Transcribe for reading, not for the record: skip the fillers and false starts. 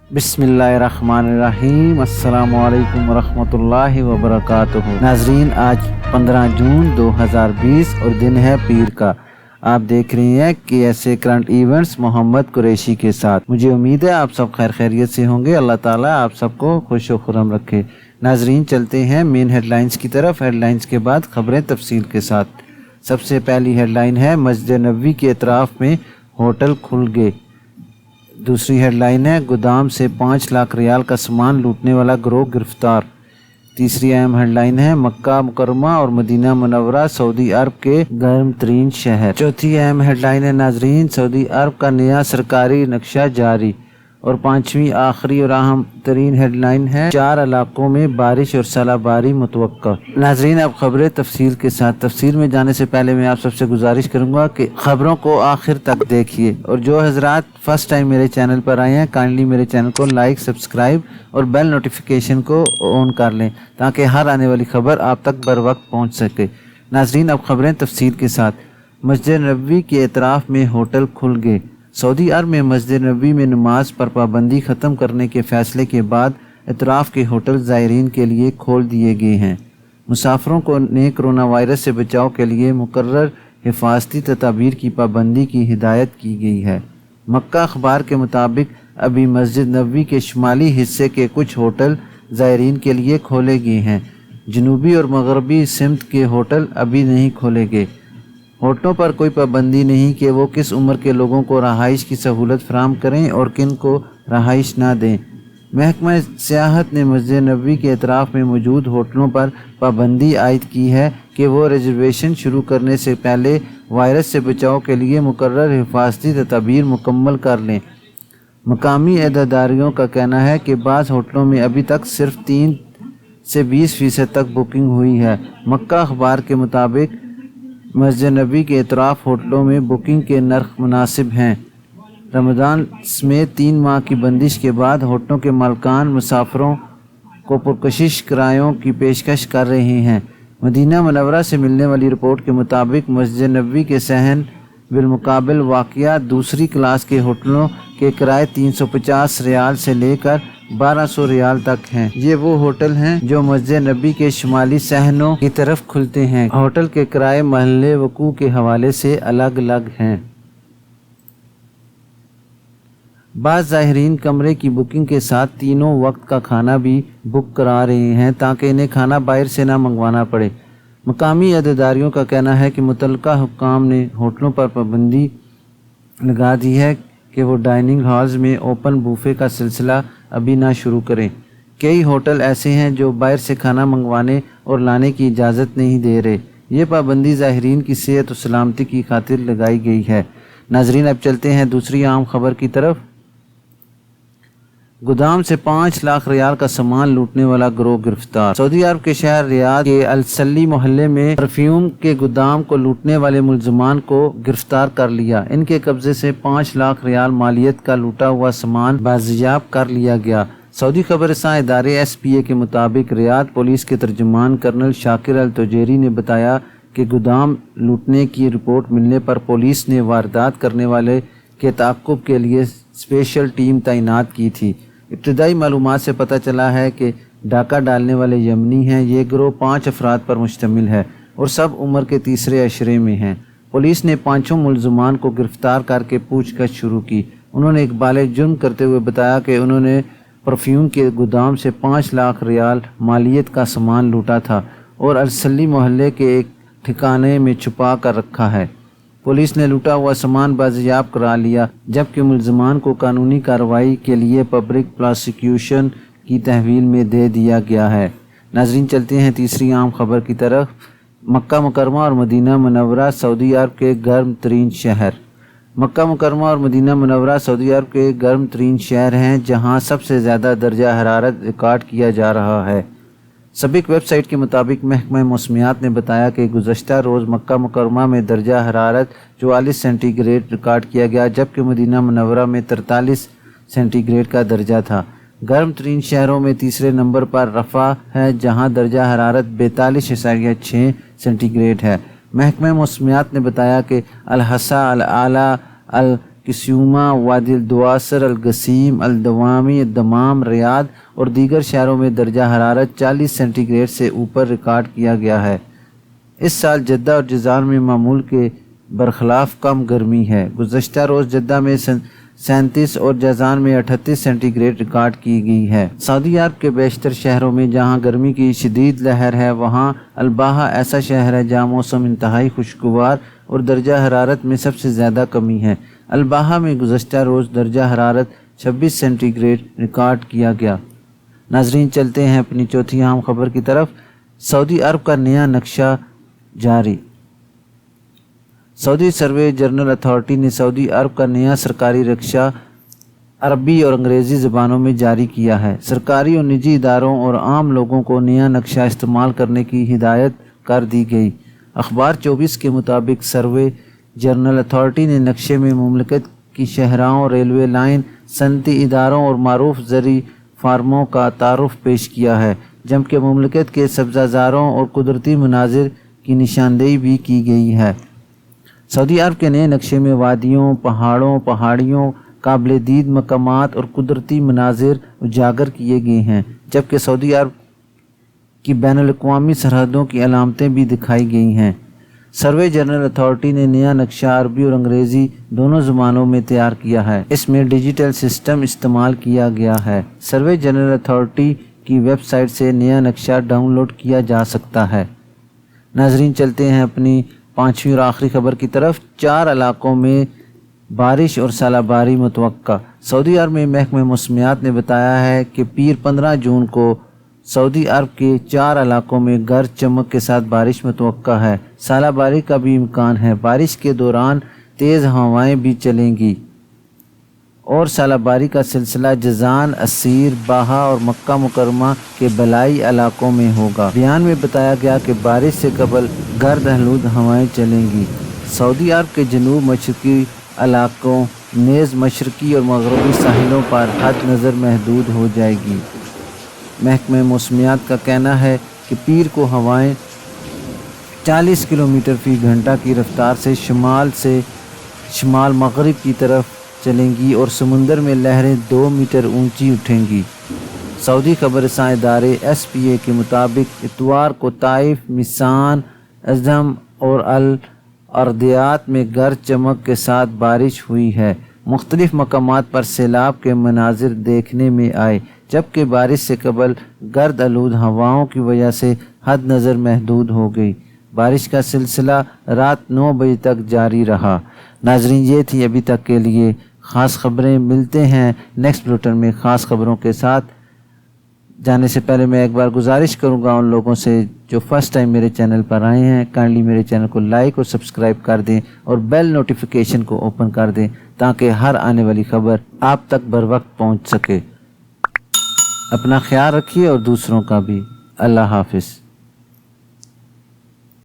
बिस्मिल्लाहिर्रहमानिर्रहीम। अस्सलाम वालेकुम वरहमतुल्लाहि वबरकातुहू। नाजरीन, आज 15 जून 2020 और दिन है पीर का। आप देख रहे हैं कि ऐसे करंट इवेंट्स मोहम्मद कुरैशी के साथ। मुझे उम्मीद है आप सब खैर खैरियत से होंगे। अल्लाह ताला आप सबको खुश व खुर्रम रखे। नाजरीन, चलते हैं मेन हेडलाइंस की तरफ। हेडलाइंस के बाद खबरें तफसील के साथ। सबसे पहली हेडलाइन है, मस्जिद नबवी के अतराफ में होटल खुल गए। दूसरी हेडलाइन है, गोदाम से 5 लाख रियाल का सामान लूटने वाला गिरोह गिरफ्तार। तीसरी अहम हेडलाइन है, मक्का मुकरमा और मदीना मुनव्वरा सऊदी अरब के गर्म तरीन शहर। चौथी अहम हेडलाइन है, नाजरीन, सऊदी अरब का नया सरकारी नक्शा जारी। और पांचवी आखिरी और अहम तरीन हेडलाइन है, 4 इलाकों में बारिश और सलाबारी मुतवक्का। नाजरीन, अब खबरें तफसील के साथ। तफसील में जाने से पहले मैं आप सबसे गुजारिश करूंगा कि खबरों को आखिर तक देखिए, और जो हजरात फर्स्ट टाइम मेरे चैनल पर आए हैं, काइंडली मेरे चैनल को लाइक, सब्सक्राइब और बेल नोटिफिकेशन को ऑन कर लें ताकि हर आने वाली खबर आप तक बर वक्त पहुँच सके। नाजरीन, अब खबरें तफसील के साथ। मस्जिद नबवी के एतराफ़ में होटल खुल गए। सऊदी अरब में मस्जिद नबवी में नमाज पर पाबंदी ख़त्म करने के फैसले के बाद एतराफ़ के होटल ज़ायरीन के लिए खोल दिए गए हैं। मुसाफिरों को ने कोरोना वायरस से बचाव के लिए मुकर्रर हिफाजती तदाबीर की पाबंदी की हिदायत की गई है। मक्का अखबार के मुताबिक अभी मस्जिद नबवी के शुमाली हिस्से के कुछ होटल ज़ायरीन के लिए खोले गए हैं। जनूबी और मगरबी सिमत के होटल अभी नहीं खोले गए। होटलों पर कोई पाबंदी नहीं कि वो किस उम्र के लोगों को रहाइश की सहूलत फराहम करें और किन को रहाइश ना दें। महकमा सियाहत ने मस्जिद नबवी के अतराफ़ में मौजूद होटलों पर पाबंदी आयद की है कि वो रिजर्वेशन शुरू करने से पहले वायरस से बचाव के लिए मुकर्रर हिफाजती तदाबीर मुकम्मल कर लें। मकामी अहदेदारियों का कहना है कि बाज़ होटलों में अभी तक सिर्फ 3 से 20% तक बुकिंग हुई है। मक्का अखबार के मुताबिक मस्जिद नबवी के एतराफ़ होटलों में बुकिंग के नर्ख मुनासिब हैं। रमज़ान समेत 3 माह की बंदिश के बाद होटलों के मालकान मुसाफिरों को पुरकशिश किरायों की पेशकश कर रहे हैं। मदीना मुनव्वरा से मिलने वाली रिपोर्ट के मुताबिक मस्जिद नबवी के सहन बिलमुकाबिल वाक़िया दूसरी क्लास के होटलों के किराए 350 रियाल से लेकर 1200 रियाल तक हैं। ये वो होटल हैं जो मस्जिद नबी के शुमाली सहनों की तरफ खुलते हैं। होटल के किराए महल्ले वकू के हवाले से अलग अलग हैं। बाज़ ज़ाहिरीन कमरे की बुकिंग के साथ तीनों वक्त का खाना भी बुक करा रहे हैं ताकि इन्हें खाना बाहर से ना मंगवाना पड़े। मकामी अहदेदारियों का कहना है कि मुतल्लिका हुक्काम ने होटलों पर पाबंदी लगा दी है कि वो डाइनिंग हॉल्स में ओपन बूफे का सिलसिला अभी ना शुरू करें। कई होटल ऐसे हैं जो बाहर से खाना मंगवाने और लाने की इजाज़त नहीं दे रहे। ये पाबंदी ज़ाहिरीन की सेहत और सलामती की खातिर लगाई गई है। नाजरीन, अब चलते हैं दूसरी आम खबर की तरफ। गोदाम से 5 लाख रियाल का सामान लूटने वाला गिरोह गिरफ्तार। सऊदी अरब के शहर रियाद के अल-सल्ली मोहल्ले में परफ्यूम के गोदाम को लूटने वाले मुलजमान को गिरफ्तार कर लिया। इनके कब्जे से 5 लाख रियाल मालियत का लूटा हुआ सामान बाजियाब कर लिया गया। सऊदी खबरसां इदारे SPA के मुताबिक रियाद पुलिस के तर्जुमान कर्नल शाकिर अल-तुजैरी ने बताया कि गोदाम लूटने की रिपोर्ट मिलने पर पुलिस ने वारदात करने वाले के ताक़ुब के लिए स्पेशल टीम तैनात की थी। इब्तदाई मालूमात से पता चला है कि डाका डालने वाले यमनी हैं। ये गिरोह 5 अफराद पर मुश्तमिल है और सब उम्र के तीसरे अशरे में हैं। पुलिस ने 5 मुलजमान को गिरफ्तार करके पूछताछ शुरू की। उन्होंने इकबाल जुर्म करते हुए बताया कि उन्होंने परफ्यूम के गोदाम से 5 लाख रियाल मालियत का सामान लूटा था और अल-सल्ली मोहल्ले के एक ठिकाने में छुपा कर रखा है। पुलिस ने लूटा हुआ सामान बाजियाब करा लिया, जबकि मुलजमान को कानूनी कार्रवाई के लिए पब्लिक प्रोसिक्यूशन की तहवील में दे दिया गया है। नाजरीन, चलते हैं तीसरी आम खबर की तरफ। मक्का मुकरमा और मदीना मुनव्वरा सऊदी अरब के गर्म तरीन शहर। मक्का मुकरमा और मदीना मुनव्वरा सऊदी अरब के गर्म तरीन शहर हैं जहां सबसे ज़्यादा दर्जा हरारत रिकॉर्ड किया जा रहा है। सबक वेबसाइट के मुताबिक महकमा मौसमियात ने बताया कि गुज़श्ता रोज़ मक्का मुकरमा में दर्जा हरारत 44 सेंटीग्रेड रिकॉर्ड किया गया, जबकि मदीना मुनव्वरा में 43 सेंटीग्रेड का दर्जा था। गर्म तरीन शहरों में तीसरे नंबर पर रफ़ा है जहां दर्जा हरारत 42.6 सेंटीग्रेड है। महकमा मौसमियात ने बताया कि अल-हसा, अल-आला, کسیوما، وادی الدواسر، القصیم، الدوامی، دمام، ریاض اور دیگر شہروں میں درجہ حرارت 40 سینٹی گریڈ سے اوپر ریکارڈ کیا گیا ہے۔ اس سال جدہ اور جازان میں معمول کے برخلاف کم گرمی ہے۔ گزشتہ روز جدہ میں 37 اور جازان میں 38 سینٹی گریڈ ریکارڈ کی گئی ہے۔ سعودی عرب کے بیشتر شہروں میں جہاں گرمی کی شدید لہر ہے، وہاں الباحہ ایسا شہر ہے جہاں موسم انتہائی خوشگوار اور درجہ حرارت میں سب سے زیادہ کمی ہے۔ الباحہ میں گزشتہ روز درجہ حرارت 26 سینٹی گریڈ ریکارڈ کیا گیا۔ ناظرین، چلتے ہیں اپنی چوتھی اہم خبر کی طرف۔ سعودی عرب کا نیا نقشہ جاری۔ سعودی سروے جنرل اتھارٹی نے سعودی عرب کا نیا سرکاری نقشہ عربی اور انگریزی زبانوں میں جاری کیا ہے۔ سرکاری اور نجی اداروں اور عام لوگوں کو نیا نقشہ استعمال کرنے کی ہدایت کر دی گئی۔ اخبار 24 کے مطابق سروے جنرل اتھارٹی نے نقشے میں مملکت کی شاہراہوں، ریلوے لائن، صنعتی اداروں اور معروف زرعی فارموں کا تعارف پیش کیا ہے، جبکہ مملکت کے سبزہ زاروں اور قدرتی مناظر کی نشاندہی بھی کی گئی ہے۔ سعودی عرب کے نئے نقشے میں وادیوں، پہاڑیوں، قابل دید مقامات اور قدرتی مناظر اجاگر کیے گئے ہیں، جبکہ سعودی عرب کی بین الاقوامی سرحدوں کی علامتیں بھی دکھائی گئی ہیں۔ سروے جنرل اتھارٹی نے نیا نقشہ عربی اور انگریزی دونوں زبانوں میں تیار کیا ہے۔ اس میں ڈیجیٹل سسٹم استعمال کیا گیا ہے۔ سروے جنرل اتھارٹی کی ویب سائٹ سے نیا نقشہ ڈاؤن لوڈ کیا جا سکتا ہے۔ ناظرین، چلتے ہیں اپنی پانچویں اور آخری خبر کی طرف۔ 4 علاقوں میں بارش اور ژالہ باری متوقع۔ سعودی عرب میں محکمہ موسمیات نے بتایا ہے کہ پیر 15 جون کو سعودی عرب کے 4 علاقوں میں گرج چمک کے ساتھ بارش متوقع ہے۔ ژالہ باری کا بھی امکان ہے۔ بارش کے دوران تیز ہوائیں بھی چلیں گی اور ژالہ باری کا سلسلہ جازان، عسیر، باہا اور مکہ مکرمہ کے بالائی علاقوں میں ہوگا۔ بیان میں بتایا گیا کہ بارش سے قبل گرد آلود ہوائیں چلیں گی۔ سعودی عرب کے جنوب مشرقی علاقوں نیز مشرقی اور مغربی ساحلوں پر حد نظر محدود ہو جائے گی۔ محکمہ موسمیات کا کہنا ہے کہ پیر کو ہوائیں 40 کلومیٹر فی گھنٹہ کی رفتار سے شمال مغرب کی طرف چلیں گی اور سمندر میں لہریں 2 میٹر اونچی اٹھیں گی۔ سعودی خبر رساں ادارے SPA کے مطابق اتوار کو طائف، میسان، عزم اور الارضیات میں گرج چمک کے ساتھ بارش ہوئی ہے۔ مختلف مقامات پر سیلاب کے مناظر دیکھنے میں آئے، جبکہ بارش سے قبل گرد آلود ہواؤں کی وجہ سے حد نظر محدود ہو گئی۔ بارش کا سلسلہ رات 9 بجے تک جاری رہا۔ ناظرین، یہ تھی ابھی تک کے لیے خاص خبریں۔ ملتے ہیں نیکسٹ بلیٹن میں خاص خبروں کے ساتھ۔ جانے سے پہلے میں ایک بار گزارش کروں گا ان لوگوں سے جو فرسٹ ٹائم میرے چینل پر آئے ہیں، کائنڈلی میرے چینل کو لائک اور سبسکرائب کر دیں اور بیل نوٹیفیکیشن کو اوپن کر دیں تاکہ ہر آنے والی خبر آپ تک بر وقت پہنچ سکے۔ اپنا خیال رکھیے اور دوسروں کا بھی۔ اللہ حافظ۔